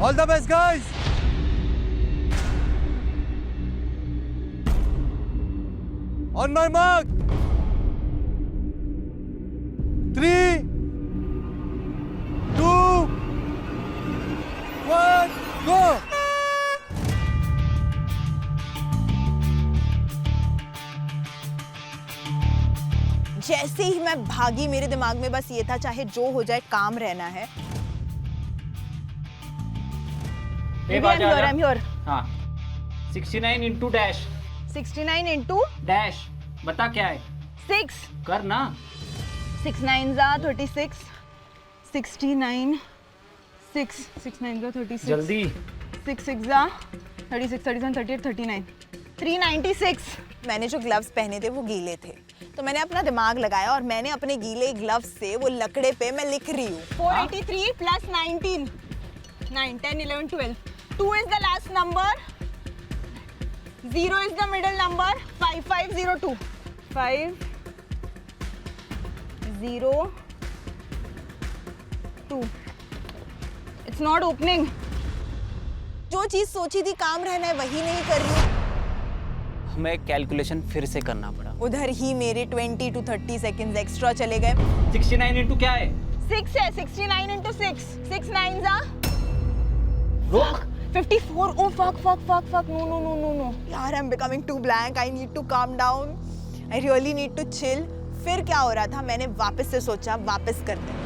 All the best, guys. On my mark. 3, 2, 1, go. जैसे ही मैं भागी मेरे दिमाग में बस ये था चाहे जो हो जाए काम रहना है। I'm here. हाँ 69 इंटू डैश 69 into डैश बता क्या है 6 कर ना 6 9s are 36 69 6 6 9s are 36 जल्दी 6 6s are 36 37 38 39 396। मैंने जो ग्लव्स पहने थे वो गीले थे तो मैंने अपना दिमाग लगाया और मैंने अपने गीले ग्लव्स से वो लकड़े पे मैं लिख रही हूँ 483 plus 19 9 10 11 12 2 is the last number 0 is the middle number 5502 5 0 2 it's not opening। जो चीज सोची थी काम रहना है वही नहीं कर रही हूँ। हमें कैलकुलेशन फिर से करना पड़ा उधर ही मेरे 20 to 30 सेकंड्स एक्स्ट्रा चले गए। 69 इंटू क्या है 6 है 69 into 6 6 9s are रुक 54 oh fuck no यार I'm becoming too blank I need to calm down I really need to chill। फिर क्या हो रहा था मैंने वापस से सोचा वापस करते हैं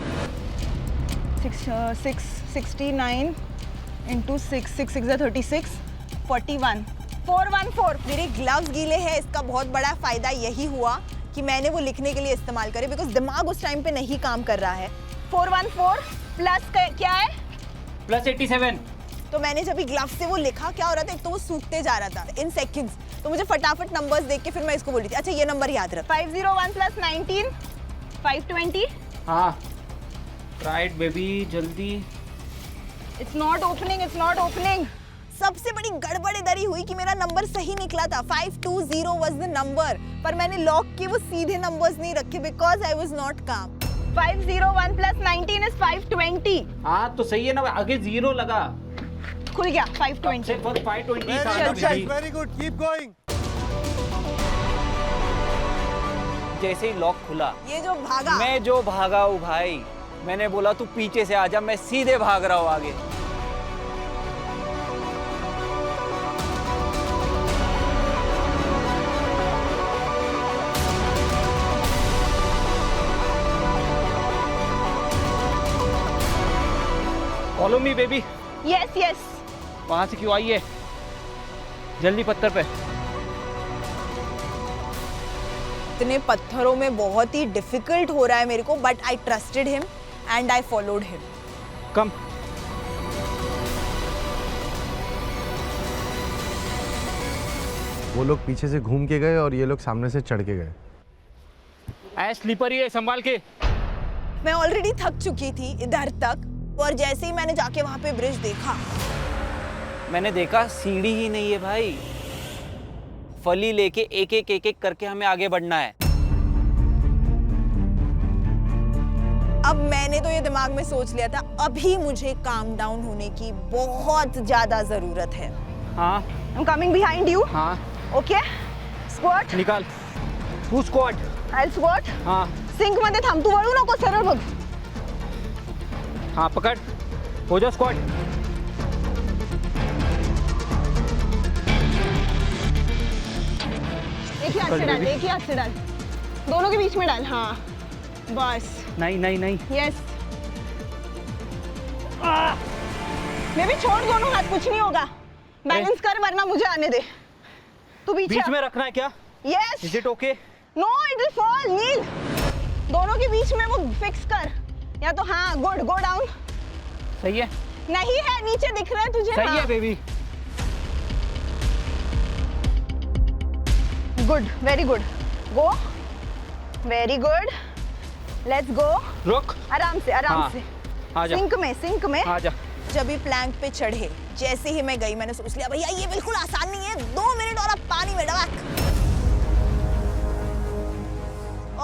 69 into 6 6 6 are 36 41 414 मेरे ग्लव्स गीले हैं। इसका बहुत बड़ा फायदा यही हुआ कि मैंने वो लिखने के लिए इस्तेमाल करे बिकॉज दिमाग उस टाइम पे नहीं काम कर रहा है। 414 प्लस क्या है प्लस 87 तो मैंने जब ग्लव्स से वो लिखा क्या हो रहा था एक तो वो सूखते जा रहा था इन सेकंड्स तो मुझे फटाफट नंबर्स देख के फिर मैं इसको बोली थी अच्छा ये नंबर याद रख 501 प्लस 19 520 हाँ राइट बेबी जल्दी इट्स नॉट ओपनिंग सबसे बड़ी गड़बड़ेदारी हुई कि मेरा नंबर सही निकला था 520 वाज द नंबर पर मैंने लॉक किए वो सीधे नंबर्स नहीं रखे बिकॉज आई वाज नॉट काम 501 प्लस 19 इज 520 हाँ तो सही है ना आगे जीरो लगा खुल गया 520 520 चल। Very good. Keep going. जैसे ही लॉक खुला ये जो भागा मैं जो भागा हूँ भाई मैंने बोला तू पीछे से आजा मैं सीधे भाग रहा हूँ आगे फॉलो मी बेबी यस वहां से क्यों आई है जल्दी पत्थर पे इतने पत्थरों में बहुत ही डिफिकल्ट हो रहा है मेरे को but I trusted him and I followed him. कम वो लोग पीछे से घूम के गए और ये लोग सामने से चढ़ के गए। ऐ स्लीपर ही है संभाल के मैं ऑलरेडी थक चुकी थी इधर तक और जैसे ही मैंने जाके वहां पे ब्रिज देखा मैंने देखा सीढ़ी ही नहीं है भाई फली लेके एक एक करके हमें आगे बढ़ना है। अब मैंने तो ये दिमाग में सोच लिया था अभी मुझे काम डाउन होने की बहुत ज्यादा जरूरत है। हाँ I am coming behind you. हाँ ओके स्क्वॉट निकाल तू स्क्वाट आई स्क्वॉट। हाँ सिंक मध्ये थांब तू वळू नको सरळ बघ। हाँ पकड़ हो जा स्क्वाट एक ही हाथ से डाल दोनों के बीच में डाल। हाँ बस नहीं यस मैं भी छोड़ दोनों हाथ कुछ नहीं होगा बैलेंस कर वरना मुझे आने दे। तू बीच में रखना है क्या yes is it okay no it will fall नील दोनों के बीच में वो फिक्स कर या तो हाँ गुड गो डाउन सही है नहीं है नीचे दिख रहा है तुझे सही हाँ. है baby good very good go very good let's go रुक आराम से हाँ, से आजा सिंक में आजा जब भी प्लैंक पे चढ़े जैसे ही मैं गई मैंने सोच लिया भैया ये बिल्कुल आसान नहीं है 2 मिनट और अब पानी में डबक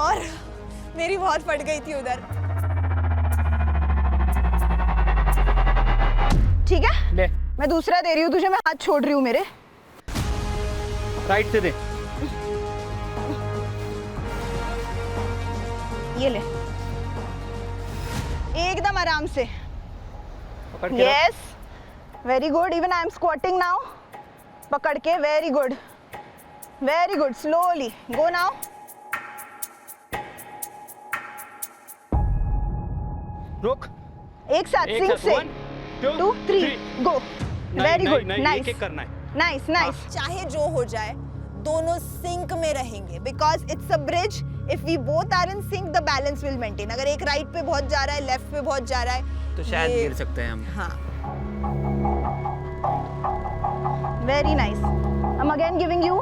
और मेरी बहुत फट गई थी उधर। ठीक है मैं दूसरा दे रही हूँ तुझे, मैं हाथ छोड़ रही हूँ मेरे। राइट से दे। ये ले, एकदम आराम से। पकड़ के yes, very good. Even I am squatting now. पकड़ के, very good, very good. Slowly go now. रुक। एक साथ सिंक से। 1 2 3 गो। Very good, nice. एक करना है। Nice nice. चाहे जो हो जाए दोनों सिंक में रहेंगे, because it's a bridge. If we both are in sync the balance will maintain. अगर एक राइट पे बहुत जा रहा है, लेफ्ट पे बहुत जा रहा है तो शायद गिर सकते हैं हम। हाँ, very nice. I am again giving you.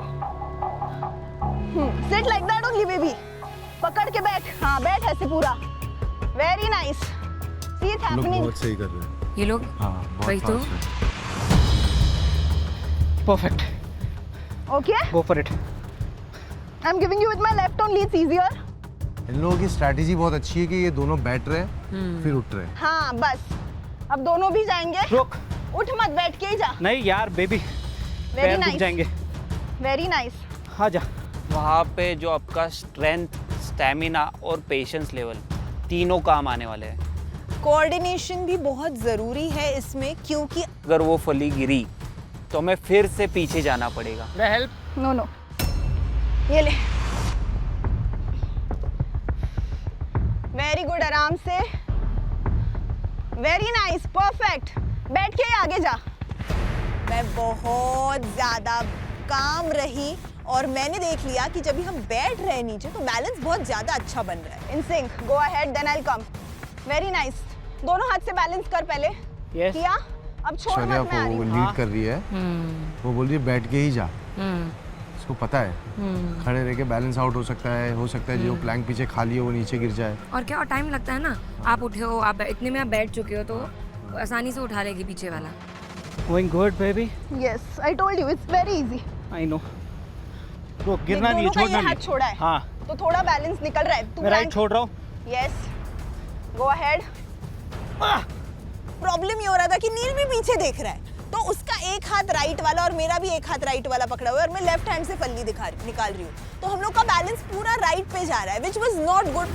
Sit like that only baby. पकड़ के बैठ। हाँ, बैठ ऐसे पूरा। Very nice. See it's happening. बहुत सही कर रहे हैं ये लोग। हाँ, बहुत वही तो। Perfect. Okay, go for it. I am giving you with my left only, it's easier. इन लोगों की स्ट्रैटेजी बहुत अच्छी है कि ये दोनों बैठ रहे हैं फिर उठ रहे हैं। हाँ, बस अब दोनों भी जाएंगे। रुक। उठ मत, बैठ के ही जा। नहीं यार बेबी, वेरी पैर दुख नाइस, जाएंगे। Very nice. हाँ जा। वहाँ पे जो आपका स्ट्रेंथ, स्टैमिना और पेशेंस लेवल तीनों काम आने वाले हैं। कोऑर्डिनेशन भी बहुत ज़रूरी है इसमें, क्योंकि अगर वो फली गिरी तो हमें फिर से पीछे जाना पड़ेगा। हेल्प। नो नो, ये ले। वेरी गुड, आराम से। Very nice, perfect. बैठ के ही आगे जा। मैं बहुत ज़्यादा काम रही और मैंने देख लिया कि जब भी हम बैठ रहे हैं नीचे तो बैलेंस बहुत ज़्यादा अच्छा बन रहा है। In sync, go ahead, then I will come. Very nice. दोनों हाथ से बैलेंस कर पहले। Yes. किया? अब छोड़ मत, मैं आ रही वो हूँ। लीड कर रही है। वो बोल रही है बैठ के ही जा। उसको पता है खड़े रह के बैलेंस आउट हो सकता है जो प्लैंक पीछे खाली हो वो नीचे गिर जाए। और क्या, और टाइम लगता है ना। आप उठे हो, आप इतने में आप बैठ चुके हो तो आसानी से उठा लेगी पीछे वाला। Going good baby. Yes, I told you it's very easy. I know. रुक, गिरना नहीं है, दोनों का छोड़ना ये नहीं। हाथ छोड़ा है। हाँ। तो थोड़ा बैलेंस निकल रहा है। तू मैं राइट छोड़ रहा हूँ। Yes. Go ahead. प्रॉब्लम ये हो रहा था कि नील भी पीछे देख रहा है, तो उसका एक हाथ राइट वाला और मेरा भी एक हाथ राइट वाला पकड़ा हुआ है और मैं लेफ्ट हैंड से फल्ली निकाल रही हूँ, तो हम लोग का बैलेंस पूरा राइट पे जा रहा है, which was not good.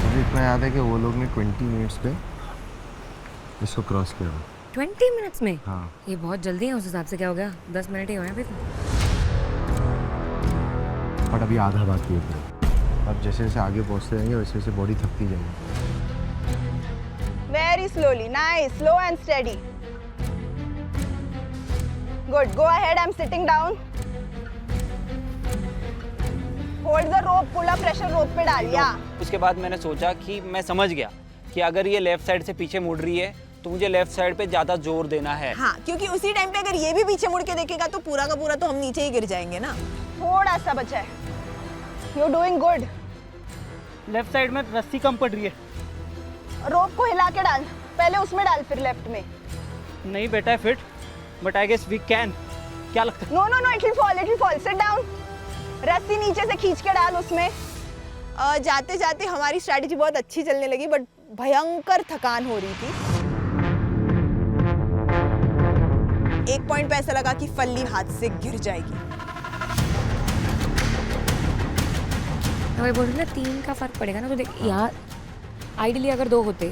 मुझे इतना याद है कि वो लोग ने 20 मिनट्स पे इसको क्रॉस किया। 20 मिनट्स में? हाँ। ये बहुत जल्दी है उस हिसाब से। क्या हो गया, 10 मिनट ही हुए हैं अभी तो। बट अभी आधा बाकी है। अब जैसे जैसे आगे पहुँचते जाएंगे वैसे वैसे बॉडी थकती जाएगी। Very slowly, nice, slow and steady. Good, go ahead, I'm sitting down. Hold the rope, pull up pressure rope पे डाल। या उसके बाद मैंने सोचा कि मैं समझ गया कि अगर ये लेफ्ट साइड से पीछे मुड़ रही है तो मुझे लेफ्ट साइड पे ज्यादा जोर देना है। हाँ, क्योंकि उसी टाइम पे अगर ये भी पीछे मुड़ के देखेगा तो पूरा का पूरा तो हम नीचे ही गिर जाएंगे ना। थोड़ा सा बचा है। You're doing good. Left side में रस्सी कम पड़ रही है। रोप को हिला के डाल, पहले उसमें डाल फिर लेफ्ट में। नहीं बेटा fit, but I guess we can. क्या लगता है? No no no, it will fall, sit down. रस्सी नीचे से खींच के डाल उसमें। जाते जाते हमारी स्ट्रैटेजी बहुत अच्छी चलने लगी, बट भयंकर थकान हो रही थी। एक पॉइंट पे ऐसा लगा कि फल्ली हाथ से गिर जाएगी। तो बोल रही ना 3 का फर्क पड़ेगा ना, तो देख यार आइडियली अगर 2 होते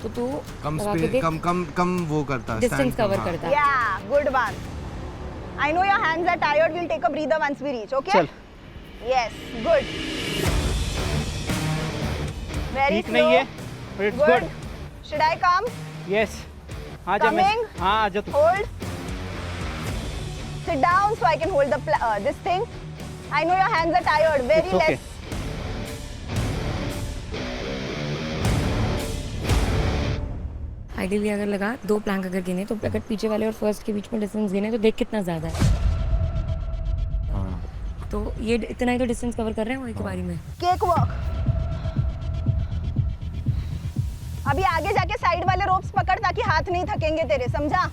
तो तू कम लगा के देख, कम वो करता है, डिस्टेंस कवर करता। या good one. I know your hands are tired, will take a breather once we reach, okay? चल। Yes, good. वेरी ठीक नहीं है, but it's good. Should I come? Yes. आ जा मैं। Coming? हाँ आ जा तू। Hold. Sit down so I can hold this thing. I know your hands are tired. Very It's okay. less. Ideally अगर लगा 2 प्लैंक अगर गिने तो अगर पीछे वाले और फर्स्ट के बीच में डिस्टेंस गिने तो देख कितना ज़्यादा है। तो ये इतना ही तो डिस्टेंस कवर कर रहे हैं वो एक बारी में। Cake walk. अभी आगे जाके साइड वाले रोप्स पकड़ ताकि हाथ नहीं थकेंगे तेरे, समझा?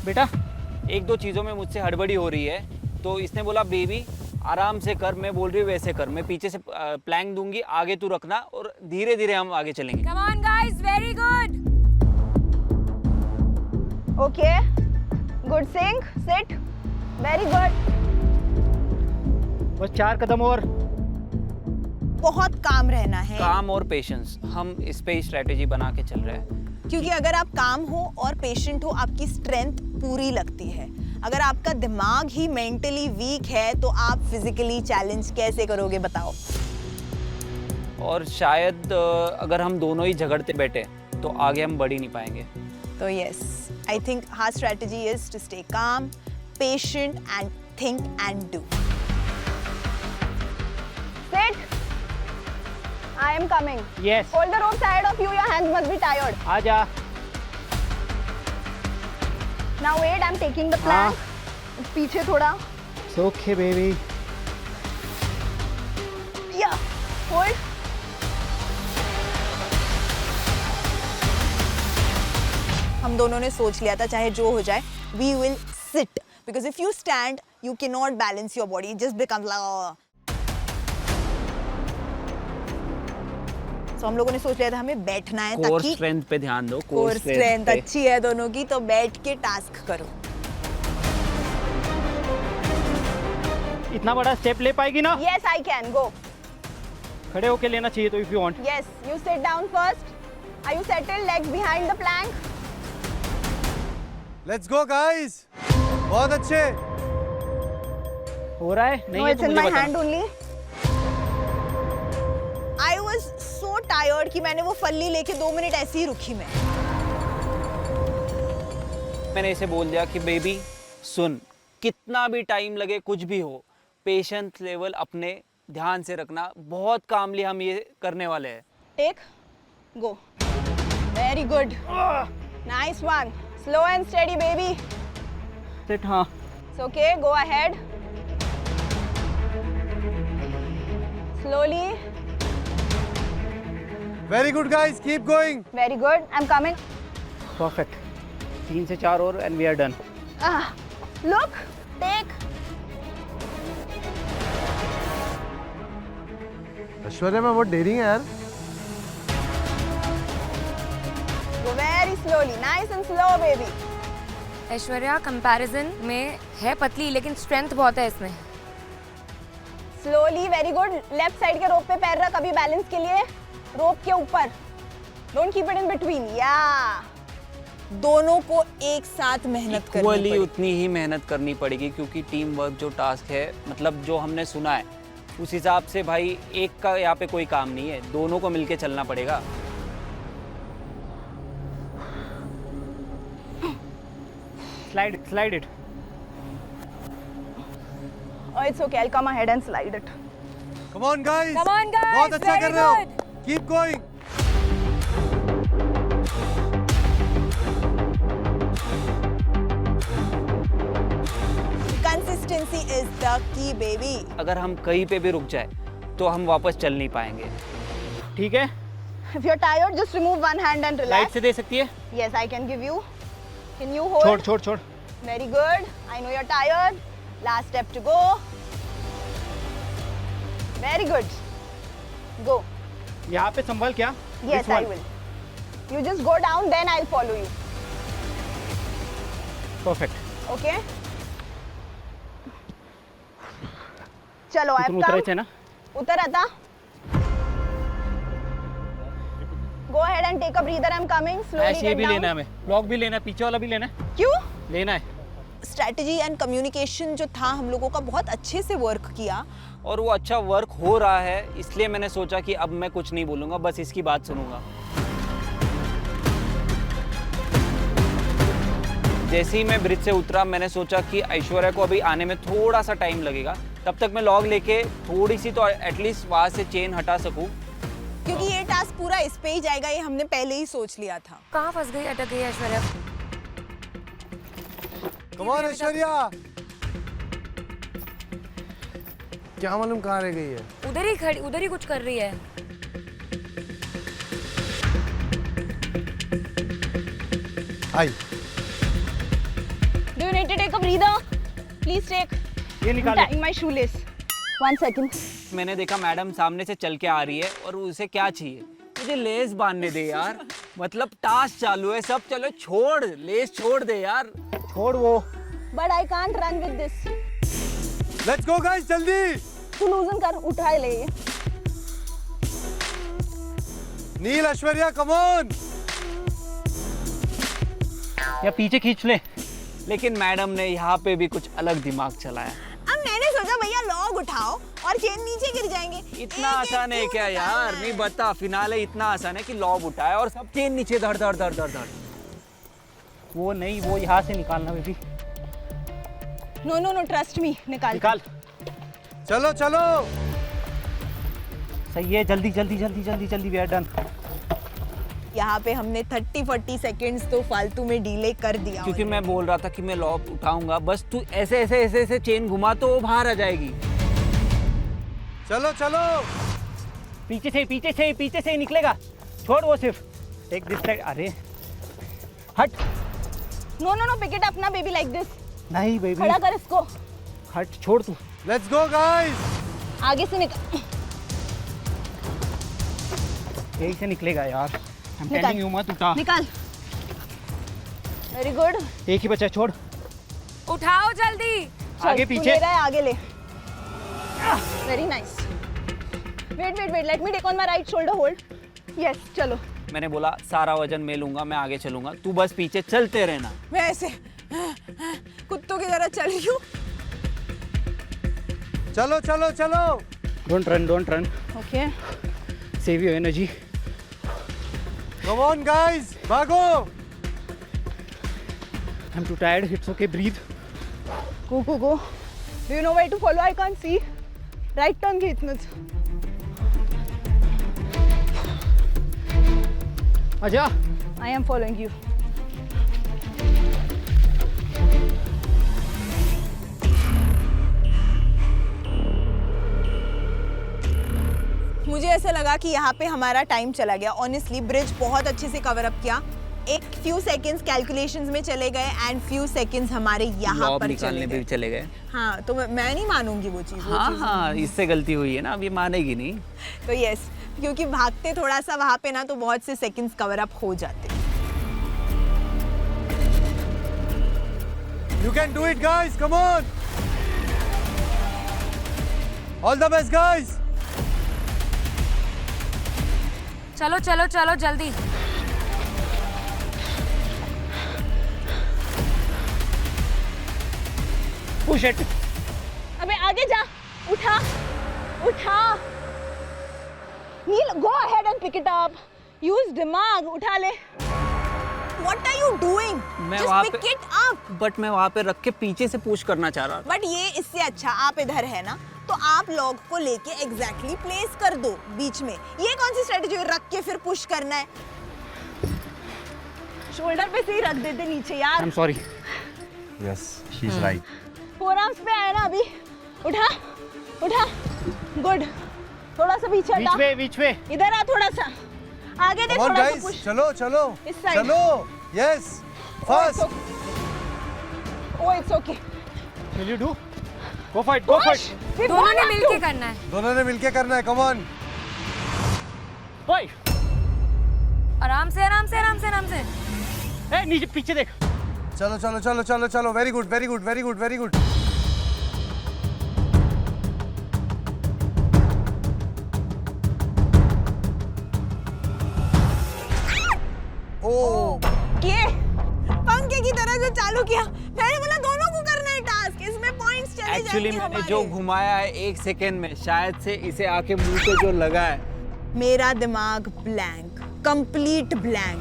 बेटा 1-2 चीज़ों में मुझसे हड़बड़ी हो रही है, तो इसने बोला बेबी आराम से कर, मैं बोल रही हूँ वैसे कर। मैं पीछे से प्लैंक दूंगी, आगे तू रखना और धीरे धीरे हम आगे चलेंगे। Come on guys, very good. Okay. Good sync. Sit. Very good. बस 4 कदम और। बहुत काम रहना है, काम और पेशेंस, हम इस पे ही स्ट्रेटेजी बना के चल रहे हैं। क्योंकि अगर आप काम हो और पेशेंट हो, आपकी स्ट्रेंथ पूरी लगती है। अगर आपका दिमाग ही मेंटली वीक है तो आप फिजिकली चैलेंज कैसे करोगे बताओ? और शायद अगर हम दोनों ही झगड़ते बैठे तो आगे हम बढ़ ही नहीं पाएंगे। तो yes, I think our strategy is to stay calm, patient and think and do. Sit. I am coming. Yes. Hold the rope side of you. Your hands must be tired. आजा। Now wait, I'm taking the plank. पीछे थोड़ा. It's okay baby. Yeah. Hold. हम दोनों ने सोच लिया था चाहे जो हो जाए, we will sit because if you stand, you cannot balance your body. It just becomes like So हम लोगों ने सोच लिया था हमें बैठना है कोर ताकि स्ट्रेंथ पे ध्यान दो। कोर स्ट्रेंथ अच्छी है दोनों की, तो बैठ के टास्क करो। इतना बड़ा स्टेप ले पाएगी ना? Yes, I can go. खड़े होके लेना चाहिए तो if you want. Yes, you sit down first. Are you settled? Legs behind the plank. Let's go guys, बहुत अच्छे। हो रहा है? नहीं No, है it's तो in मुझे my बताना। hand only. I was so tired कि मैंने वो फल्ली लेके 2 मिनट ऐसे ही रुकी मैं। मैंने इसे बोल दिया कि बेबी सुन, कितना भी टाइम लगे, कुछ भी हो, पेशेंस लेवल अपने ध्यान से रखना। बहुत कामली हम ये करने वाले हैं। Take, go. Very good. Nice one. Slow and steady, baby. Sit, हाँ। It's okay. Go ahead. Slowly. Very good guys, keep going. Very good. I'm coming. Perfect. 3 से 4 और and we are done. Look. Take. Aishwarya में बहुत dairying है यार। Go very slowly. Nice and slow, baby. Aishwarya comparison में है पतली लेकिन स्ट्रेंथ बहुत है इसमें। Slowly. Very good. Left side के रोप पे पैर रख अभी बैलेंस के लिए। रोप के ऊपर। Don't keep it in between. Yeah. दोनों को एक साथ मेहनत करनी इक्वली पड़ेगी। उतनी ही मेहनत करनी पड़ेगी, क्योंकि टीम वर्क जो टास्क है, मतलब जो हमने सुना है उस हिसाब से भाई एक का यहाँ पे कोई काम नहीं है, दोनों को मिलके चलना पड़ेगा। Slide it. Oh, it's okay. I'll come ahead and slide it. Come on guys, Come on, guys, बहुत अच्छा very कर रहे हो। good. Keep going. Consistency is the key, baby. अगर हम कहीं पे भी रुक जाए तो हम वापस चल नहीं पाएंगे। ठीक है? If you're tired, just remove one hand and light relax. से दे सकती है? Yes, I can give you. Can you hold? छोड़। Very good. I know you're tired. Last step to go. Very good. Go. यहाँ पे संभाल क्या? Yes, I will. You just go down, then I'll follow you. Perfect. Okay? चलो, I've उतरे come. थे ना? उतर आता. Go ahead and take a breather. I'm coming. Slowly ऐसे ये get भी down. लेना है हमें, ब्लॉक भी लेना है, पीछे वाला भी लेना है। क्यों? लेना है। स्ट्रैटेजी एंड कम्युनिकेशन जो था हम लोगों का बहुत अच्छे से वर्क किया। और वो अच्छा वर्क हो रहा है, इसलिए मैंने सोचा कि अब मैं कुछ नहीं बोलूँगा, बस इसकी बात सुनूंगा। जैसे ही मैं ब्रिज से उतरा, मैंने सोचा कि ऐश्वर्या को अभी आने में थोड़ा सा टाइम लगेगा, तब तक मैं लॉग लेके थोड़ी सी तो एटलीस्ट वहाँ से चेन हटा सकूँ। क्योंकि ये टास्क पूरा इस पे ही जाएगा, ये हमने पहले ही सोच लिया था। कहाँ फंस गई, अटक गई ऐश्वर्या? Come on Aishwarya. क्या मालूम कहाँ रह गई है। उधर ही कुछ कर रही है। आई। Do you need to take a breather? Please take. ये निकालो। Tying my shoelace. 1 second. मैंने देखा मैडम सामने से चल के आ रही है और उसे क्या चाहिए, मुझे लेस बांधने दे यार। मतलब टास्क चालू है, सब चलो, छोड़ लेस, छोड़ दे यार, छोड़ वो। But I can't run with this. Let's go guys, जल्दी। तू लूजन कर, उठा ले ये। नील, ऐश्वर्या, कम ऑन। या पीछे खींच ले। लेकिन मैडम ने यहाँ पे भी कुछ अलग दिमाग चलाया। अब मैंने सोचा भैया लॉग उठाओ और चेन नीचे गिर जाएंगे। इतना आसान है क्या यार? नहीं बता, फिनाले इतना आसान है कि लॉब उठाए और सब चेन नीचे धड़ धड़ धड़ धड़ धड़। वो नहीं, वो यहाँ से निकालना baby. No no no, trust me, निकाल। चलो चलो। सही है, जल्दी जल्दी जल्दी जल्दी जल्दी, वी आर डन। यहाँ पे हमने 30-40 सेकेंड्स तो फालतू में डिले कर दिया। क्योंकि मैं बोल रहा था कि मैं लॉब उठाऊंगा, बस तू ऐसे ऐसे ऐसे ऐसे चेन घुमा तो वो बाहर आ जाएगी। चलो चलो। पीछे से ही निकलेगा। छोड़ वो, सिर्फ टेक दिस साइड। अरे हट। No no no, pick it up ना बेबी, लाइक दिस। नहीं बेबी, खड़ा कर इसको। हट, छोड़ तू। Let's go guys. आगे से निकल। यही से निकलेगा यार। I'm निकाल। telling you, मत उठा। निकाल। Very good. एक ही बचा, छोड़। उठाओ जल्दी। आगे तू पीछे। ले रहा है, आगे ले। Very nice. Wait, let me take on my right shoulder hold. Yes, चलो। मैंने बोला सारा वजन मैं लूंगा, मैं आगे चलूंगा, तू बस पीछे चलते रहना। मैं ऐसे कुत्तों की तरह चल रही हूँ। चलो चलो चलो। Don't run. Okay. Save your energy. Come on guys, भागो। I'm too tired. It's okay. Breathe. Go. Do you know where to follow? I can't see. Right turn घेतनच. आजा। I am following you. मुझे ऐसा लगा कि यहाँ पे हमारा time चला गया। ऑनेस्टली ब्रिज बहुत अच्छे से कवर अप किया। एक फ्यू सेकंड्स कैलकुलेशंस में चले गए एंड फ्यू सेकंड्स हमारे यहाँ पर निकालने भी चले गए। हाँ, तो मैं नहीं मानूंगी वो चीज़। हाँ, इससे गलती हुई है ना, अब ये मानेगी नहीं। तो यस, क्योंकि भागते थोड़ा सा वहाँ पे ना तो बहुत से सेकंड्स कवर अप हो जाते। You can do it guys, come on. All the best guys. चलो जल्दी। Push it. अबे आगे जा, उठा। नील, go ahead and pick it up. Use दिमाग, उठा ले। What are you doing? Just pick it up. But मैं वहाँ पे रख के पीछे से पुश करना चाह रहा था। बट ये इससे अच्छा, आप इधर है ना, तो आप लॉग को लेके एग्जैक्टली प्लेस कर दो बीच में। ये कौन सी स्ट्रेटजी है, रख के फिर पुश करना है? शोल्डर पे से ही रख देते नीचे यार। I'm sorry. Yes, she's right. Four arms पे आया ना अभी। उठा। गुड। थोड़ा सा पीछे हटा। Which way? इधर आ, थोड़ा सा आगे दे, Come on थोड़ा सा guys, पुश। चलो। इस side. चलो. Yes. First. Oh, it's okay. Will you do? Go for it. दोनों ने मिलके करना है। दोनों ने मिलके करना है, come on. Oi. आराम से। ए, नीचे पीछे देख। चलो. Very good. Oh. ये पंखे की तरह जो चालू किया, मैंने बोला दोनों को करना है टास्क, इसमें पॉइंट्स चले जाएंगे एक्चुअली मैंने हमारे। जो घुमाया है 1 सेकेंड में, शायद से इसे आके मुंह पे जो लगा है। मेरा दिमाग ब्लैंक, कंप्लीट ब्लैंक।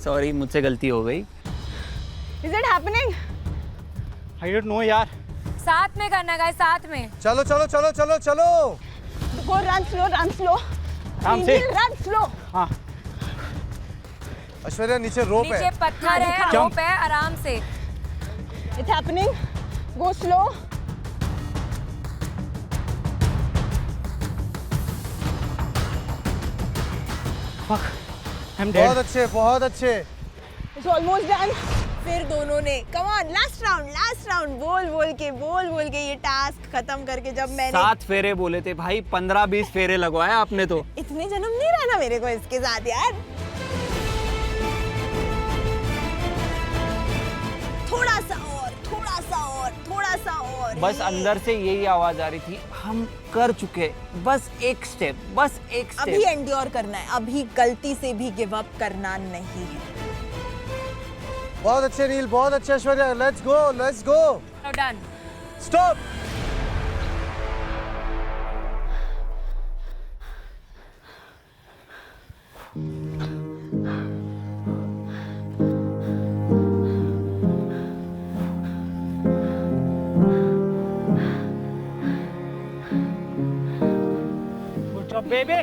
सॉरी, मुझसे गलती हो गई। Is it happening? I don't know यार। साथ में करना है, साथ में। चलो. Go, run slow. आराम से। Run slow. हाँ। ऐश्वर्या, नीचे रोप नीचे है. पत्थर है, Jump. रोप है, आराम से। It's happening. Go slow. Fuck. I'm dead. बहुत अच्छे. It's almost done. फिर दोनों ने कम ऑन लास्ट राउंड बोल के ये टास्क खत्म करके जब मैंने 7 फेरे बोले थे भाई, 15-20 फेरे लगवाए आपने तो। इतने जन्म नहीं रहना मेरे को इसके साथ यार। थोड़ा सा और बस अंदर से यही आवाज आ रही थी, हम कर चुके, बस एक स्टेप। अभी एंड्योर करना है, अभी गलती से भी गिव अप करना नहीं है। बहुत अच्छे नील, बहुत अच्छे Aishwarya, let's go. Done. Stop. Baby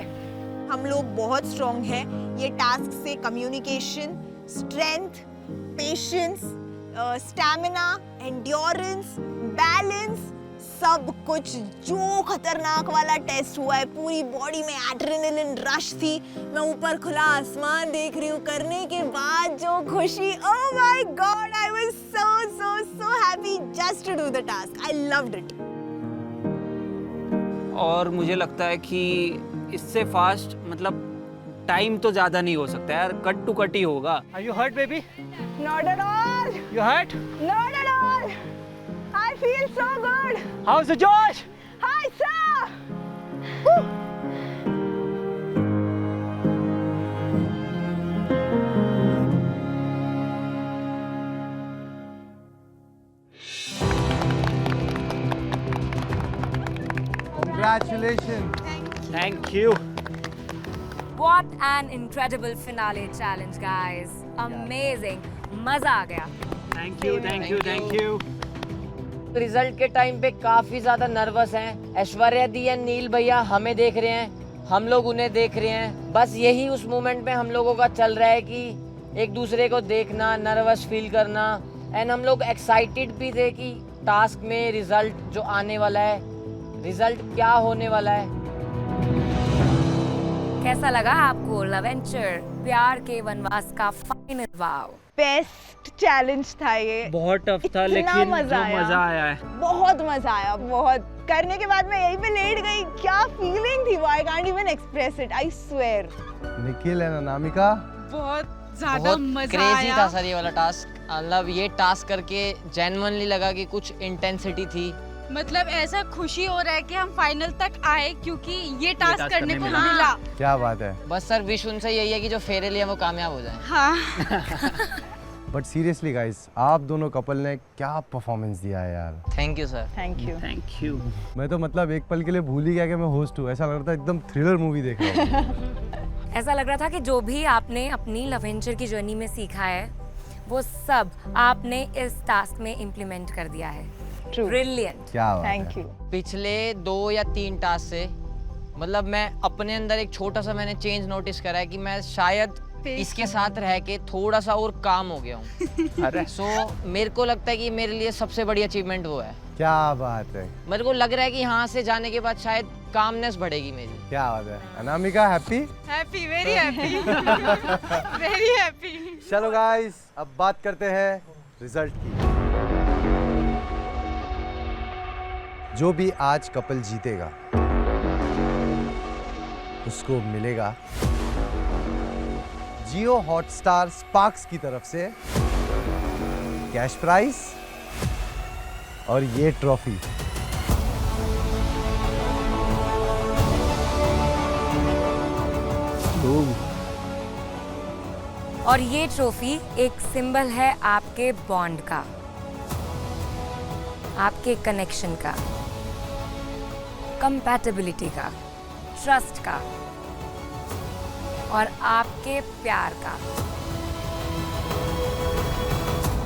हम लोग बहुत स्ट्रॉन्ग हैं। ये टास्क से communication, strength, patience, stamina, endurance, balance, सब कुछ जो खतरनाक वाला टेस्ट हुआ है। पूरी बॉडी में एड्रेनलिन रश थी। मैं ऊपर खुला आसमान देख रही हूँ, करने के बाद जो खुशी, oh my God, I was so happy just to do the task. I loved it. और मुझे लगता है कि इससे फास्ट मतलब टाइम तो ज्यादा नहीं हो सकता यार, कट टू कट ही होगा। Are you hurt baby? Not at all. You hurt? Not at all. I feel so good. How's the Josh? Hi, sir. Woo. Congratulations. Thank you. What an incredible finale challenge, guys. Amazing. मजा आ गया. Thank you. Result के time पे काफी ज्यादा nervous हैं। ऐश्वर्या दी and नील भैया हमें देख रहे हैं, हम लोग उन्हें देख रहे हैं। बस यही उस मोमेंट में हम लोगों का चल रहा है कि एक दूसरे को देखना, नर्वस फील करना। एंड हम लोग एक्साइटेड भी थे कि टास्क में रिजल्ट जो आने वाला है, रिजल्ट क्या होने वाला है। कैसा लगा आपको लवेंचर प्यार के वनवास का फाइनल वाव? बेस्ट चैलेंज था ये। बहुत टफ था, लेकिन जो मजा आया है, बहुत मजा आया। बहुत करने के बाद मैं यहीं पे लेट गई। क्या फीलिंग थी वो, I can't even express it, I swear. Nikhil and Anamika, बहुत ज्यादा मजा क्रेजी आया। था सर ये वाला टास्क। मतलब ये टास्क करके जेन्युइनली लगा कि कुछ इंटेंसिटी थी। मतलब ऐसा खुशी हो रहा है कि हम फाइनल तक आए, क्योंकि ये टास्क करने को मिला। क्या बात है। बस सर विश उनसे यही है कि जो फेरे लिए वो कामयाब हो जाए। हाँ। बट सीरियसली गाइस, आप दोनों कपल ने क्या परफॉर्मेंस दिया है यार। Thank you sir. Thank you. मैं तो मतलब एक पल के लिए भूल ही गया कि मैं होस्ट हूँ। ऐसा लग रहा था एकदम थ्रिलर मूवी देख रहा हूँ। ऐसा लग रहा था कि जो भी आपने अपनी लवेंचर की जर्नी में सीखा है, वो सब आपने इस टास्क में इम्प्लीमेंट कर दिया है। ब्रिलियंट। क्या बात है। Thank you. पिछले 2 या 3 टास्क से मतलब मैं अपने अंदर एक छोटा सा मैंने चेंज नोटिस करा है कि मैं शायद इसके साथ रह के थोड़ा सा और काम हो गया हूँ। अरे सो मेरे को लगता है कि मेरे लिए सबसे बड़ी अचीवमेंट वो है। क्या बात है। मेरे को लग रहा है कि यहाँ से जाने के बाद शायद कामनेस बढ़ेगी मेरी। क्या बात है। Anamika happy? Happy, very happy. Very happy. चलो गाइस, अब बात करते हैं रिजल्ट की। जो भी आज कपल जीतेगा उसको मिलेगा जियो हॉटस्टार स्पार्क्स की तरफ से कैश प्राइज और ये ट्रॉफी। और ये ट्रॉफी एक सिंबल है आपके बॉन्ड का, आपके कनेक्शन का, कंपैटिबिलिटी का, ट्रस्ट का और आपके प्यार का,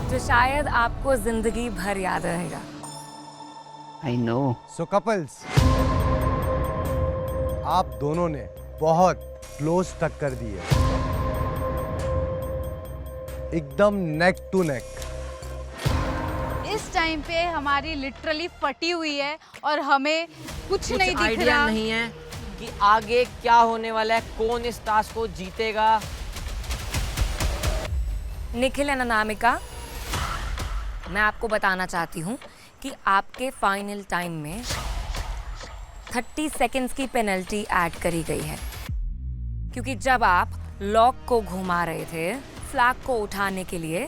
जो शायद आपको जिंदगी भर याद रहेगा। I know. सो कपल्स, आप दोनों ने बहुत क्लोज टक्कर दी है, एकदम नेक टू नेक। इस टाइम पे हमारी लिटरली फटी हुई है और हमें कुछ नहीं दिख आइडिया रहा। नहीं है कि आगे क्या होने वाला है, कौन इस टास्क को जीतेगा। निखिल एंड अनामिका, मैं आपको बताना चाहती हूँ कि आपके फाइनल टाइम में 30 सेकेंड्स की पेनल्टी ऐड करी गई है, क्योंकि जब आप लॉक को घुमा रहे थे फ्लैग को उठाने के लिए,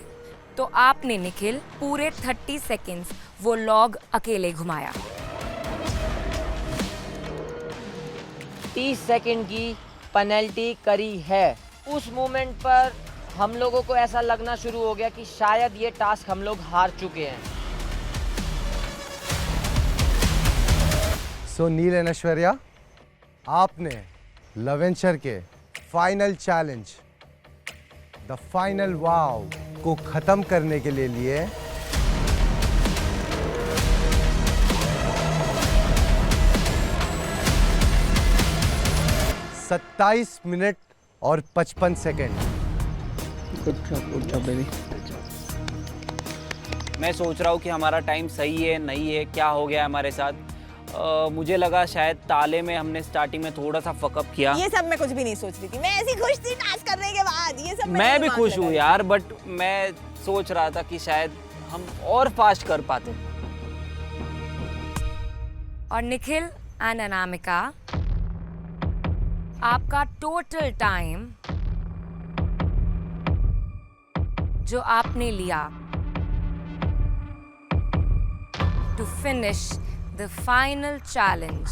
तो आपने निखिल पूरे 30 सेकेंड्स वो लॉग अकेले घुमाया। 30 सेकंड की पेनल्टी करी है। उस मोमेंट पर हम लोगों को ऐसा लगना शुरू हो गया कि शायद ये टास्क हम लोग हार चुके हैं। सो नील एंड ऐश्वर्या, आपने लवेंचर के फाइनल चैलेंज द फाइनल वाव को खत्म करने के लिए 27 मिनट और 55 सेकेंड। मैं सोच रहा हूँ कि हमारा टाइम सही है नहीं है, क्या हो गया है हमारे साथ। मुझे लगा शायद ताले में हमने स्टार्टिंग में थोड़ा सा फकअप किया। ये सब मैं कुछ भी नहीं सोच रही थी, मैं ऐसी खुश थी टास्क करने के बाद। ये सब मैं भी खुश हूँ यार, बट मैं सोच रहा था कि शायद हम और फास्ट कर पाते। और निखिल एंड अनामिका, आपका टोटल टाइम जो आपने लिया to finish the final challenge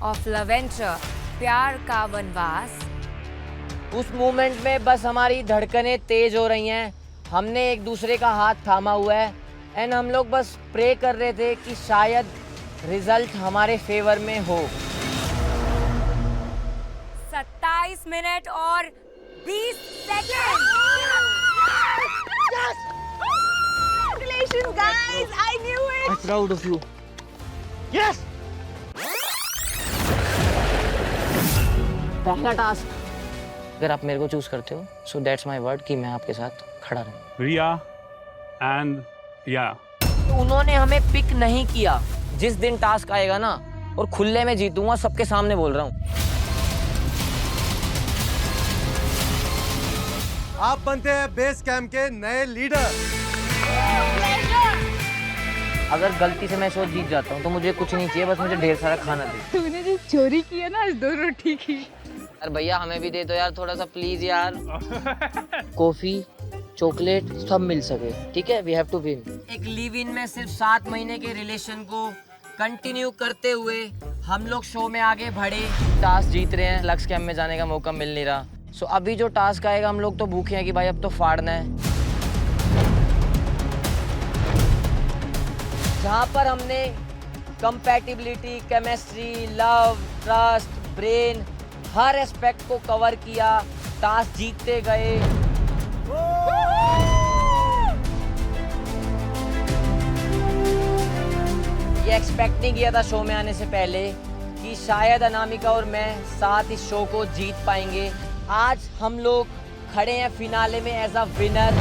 of लवेंचर प्यार का वनवास, उस मोमेंट में बस हमारी धड़कनें तेज हो रही हैं। हमने एक दूसरे का हाथ थामा हुआ है एंड हम लोग बस प्रे कर रहे थे कि शायद रिजल्ट हमारे फेवर में हो। 27 मिनट और 20 second. Congratulations guys, I knew it. I'm proud of you. Yes. पहला टास्क अगर आप मेरे को चूज करते हो, सो दैट्स माय वर्ड कि मैं आपके साथ खड़ा रहूं। रिया एंड या तो उन्होंने हमें पिक नहीं किया। जिस दिन टास्क आएगा ना, और खुले में जीतूंगा, सबके सामने बोल रहा हूँ। आप बनते हैं बेस कैंप के नए लीडर। अगर गलती से मैं शो जीत जाता हूँ तो मुझे कुछ नहीं चाहिए, बस मुझे ढेर सारा खाना दे। तूने जो चोरी किया ना आज 2 रोटी की। यार भैया हमें भी दे दो यार, थोड़ा सा प्लीज यार। कॉफी, चॉकलेट सब मिल सके, ठीक है? We have to win. एक लिव इन में सिर्फ 7 महीने के रिलेशन को कंटिन्यू करते हुए हम लोग शो में आगे बढ़े। टास्क जीत रहे हैं, लक्स कैंप में जाने का मौका मिल नहीं रहा। सो अभी जो टास्क आएगा, हम लोग तो भूखे हैं कि भाई अब तो फाड़ना है। जहाँ पर हमने compatibility, chemistry, love, trust, brain, हर एस्पेक्ट को कवर किया, टास्क जीतते गए। ये एक्सपेक्ट नहीं किया था शो में आने से पहले कि शायद अनामिका और मैं साथ इस शो को जीत पाएंगे। आज हम लोग खड़े हैं फिनाले में as a winner.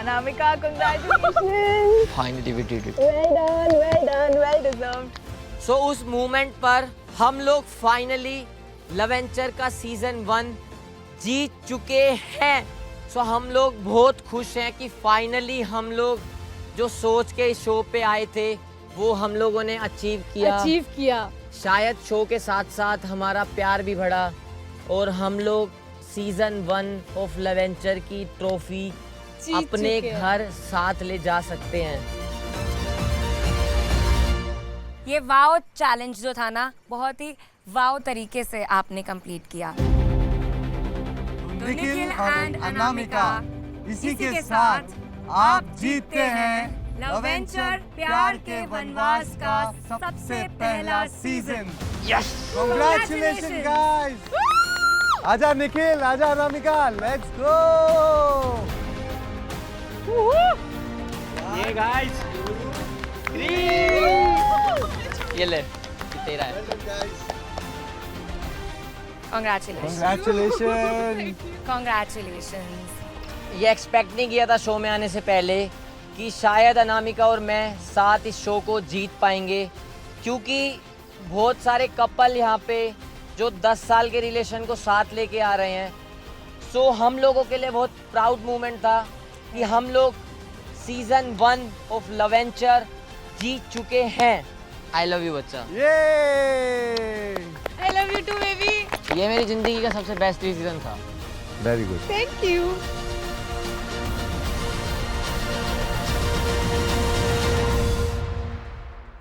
Anamika, congratulations. Finally we did it. Well done, well done, well deserved. So उस मूवमेंट पर हम लोग फाइनली लवेंचर का सीजन 1 जीत चुके हैं। सो हम लोग बहुत खुश हैं कि फाइनली हम लोग जो सोच के इस शो पे आए थे वो हम लोगों ने अचीव किया। शायद शो के साथ साथ हमारा प्यार भी बढ़ा और हम लोग सीजन 1 ऑफ लवेंचर की ट्रॉफी अपने घर साथ ले जा सकते हैं। ये वाव चैलेंज जो था ना, बहुत ही वाव तरीके से आपने कंप्लीट किया। तो निखिल और अनामिका, इसी के साथ आप जीतते हैं लवेंचर प्यार के वनवास का सबसे पहला सीजन। Yes, congratulation guys. आजा निखिल, आजा अनामिका, लेट्स गो। ये गाइस, ये ले, ये तेरा है। Congratulations. ये एक्सपेक्ट नहीं किया था शो में आने से पहले कि शायद अनामिका और मैं साथ इस शो को जीत पाएंगे, क्योंकि बहुत सारे कपल यहाँ पे जो 10 साल के रिलेशन को साथ लेके आ रहे हैं। सो हम लोगों के लिए बहुत प्राउड मोमेंट था कि हम लोग सीजन 1 ऑफ लवेंचर जीत चुके हैं। आई लव यू बच्चा। I love you too baby. ये मेरी जिंदगी का सबसे बेस्ट सीजन था। Very good. Thank you.